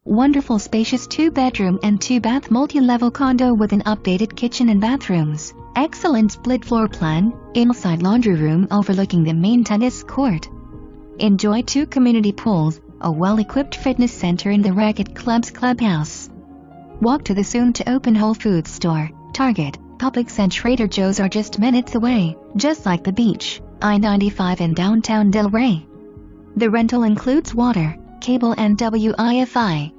Wonderful spacious 2-bedroom and 2-bath multi-level condo with an updated kitchen and bathrooms. Excellent split floor plan, inside laundry room overlooking the main tennis court. Enjoy 2 community pools, a well-equipped fitness center in the Racquet Club's clubhouse. Walk to the soon-to-open Wholefoods store. Target, Publix and Trader Joe's are just minutes away, just like the beach, I-95 in downtown Delray. The rental includes water, cable and WIFI.